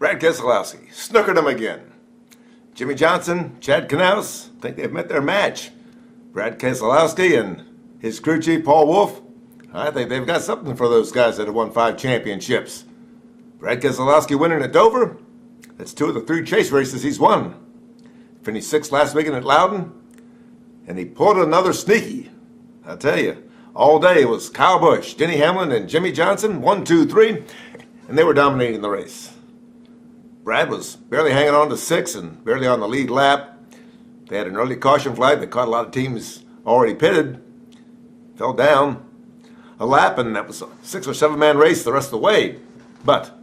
Brad Keselowski snookered him again. JimmieJohnson, ChadKnaus think they've met their match. Brad Keselowski and his crew chief Paul Wolfe, I think they've got something for those guys that have won 5 championships. Brad Keselowski winning at Dover, that's 2 of the 3 chase races he's won. Finished 6th last weekend at Loudon, and he pulled another sneaky. I tell you, all day it was Kyle Busch, Denny Hamlin, and JimmieJohnson, 1, 2, 3, and they were dominating the race. Brad was barely hanging on to 6 and barely on the lead lap. They had an early caution flag that caught a lot of teams already pitted. Fell down a lap, and that was a 6 or 7 man race the rest of the way. But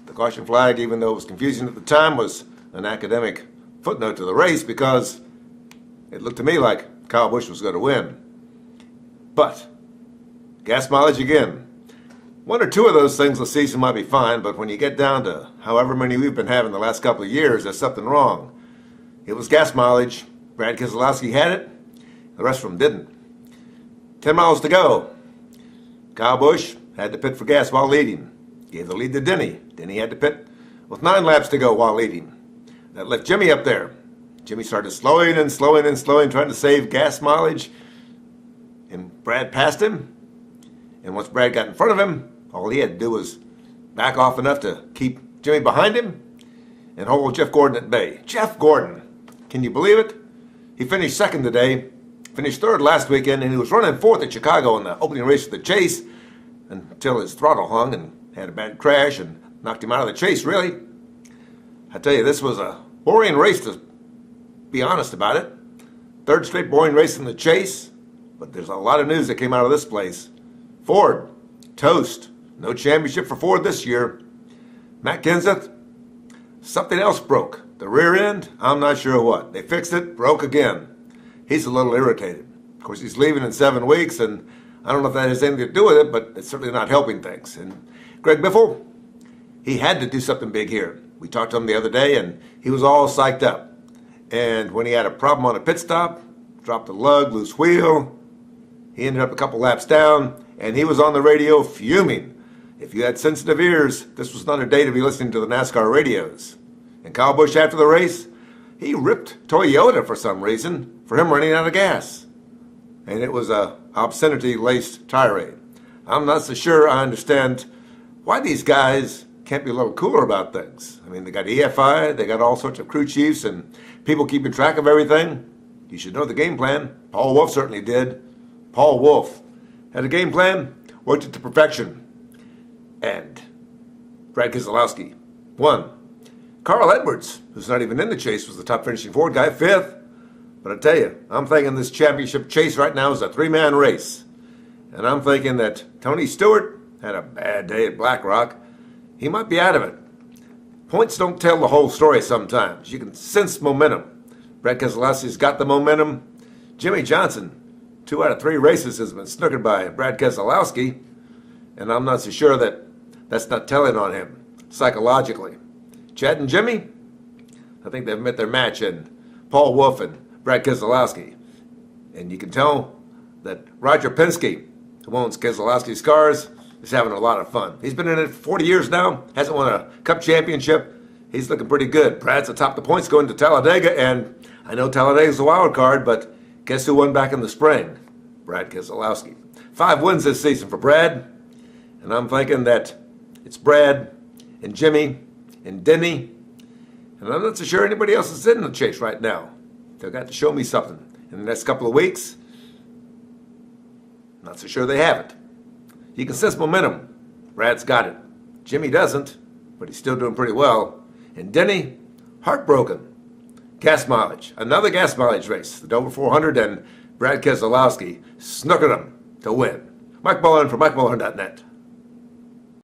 the caution flag, even though it was confusing at the time, was an academic footnote to the race because it looked to me like Kyle Busch was going to win. But gas mileage again. 1 or 2 of those things this season might be fine, but when you get down to however many we've been having the last couple of years, there's something wrong. It was gas mileage. Brad Keselowski had it. The rest of them didn't. 10 miles to go. Kyle Busch had to pit for gas while leading. Gave the lead to Denny. Denny had to pit with 9 laps to go while leading. That left Jimmie up there. Jimmie started slowing and slowing and slowing, trying to save gas mileage. And Brad passed him. And once Brad got in front of him, all he had to do was back off enough to keep Jimmie behind him and hold Jeff Gordon at bay. Jeff Gordon, can you believe it? He finished 2nd today, finished 3rd last weekend, and he was running 4th at Chicago in the opening race of the chase until his throttle hung and had a bad crash and knocked him out of the chase, really. I tell you, this was a boring race, to be honest about it. 3rd straight boring race in the chase, but there's a lot of news that came out of this place. Ford, toast. No championship for Ford this year. Matt Kenseth, something else broke. The rear end, I'm not sure what. They fixed it, broke again. He's a little irritated. Of course, he's leaving in 7 weeks, and I don't know if that has anything to do with it, but it's certainly not helping things. And Greg Biffle, he had to do something big here. We talked to him the other day, and he was all psyched up. And when he had a problem on a pit stop, dropped a lug, loose wheel, he ended up a couple laps down, and he was on the radio fuming. If you had sensitive ears, this was not a day to be listening to the NASCAR radios. And Kyle Busch, after the race, he ripped Toyota for some reason for him running out of gas. And it was a obscenity-laced tirade. I'm not so sure I understand why these guys can't be a little cooler about things. I mean, they got EFI, they got all sorts of crew chiefs and people keeping track of everything. You should know the game plan. Paul Wolfe certainly did. Paul Wolfe had a game plan, worked it to perfection. And Brad Keselowski won. Carl Edwards, who's not even in the chase, was the top finishing Ford guy, 5th. But I tell you, I'm thinking this championship chase right now is a 3-man race. And I'm thinking that Tony Stewart had a bad day at Black Rock. He might be out of it. Points don't tell the whole story sometimes. You can sense momentum. Brad Keselowski's got the momentum. JimmieJohnson, 2 out of 3 races has been snookered by Brad Keselowski. And I'm not so sure that that's not telling on him psychologically. Chad and Jimmie, I think they've met their match in Paul Wolfe and Brad Keselowski. And you can tell that Roger Penske, who owns Keselowski's cars, is having a lot of fun. He's been in it for 40 years now, hasn't won a Cup championship. He's looking pretty good. Brad's atop the points going to Talladega, and I know Talladega's a wild card, but guess who won back in the spring? Brad Keselowski. 5 wins this season for Brad, and I'm thinking that it's Brad and Jimmie and Denny, and I'm not so sure anybody else is in the chase right now. They've got to show me something in the next couple of weeks. Not so sure they have it. You can sense momentum. Brad's got it. Jimmie doesn't, but he's still doing pretty well. And Denny, heartbroken. Gas mileage. Another gas mileage race. The Dover 400 and Brad Keselowski snookered him to win. Mike Mullen for MikeMullen.net.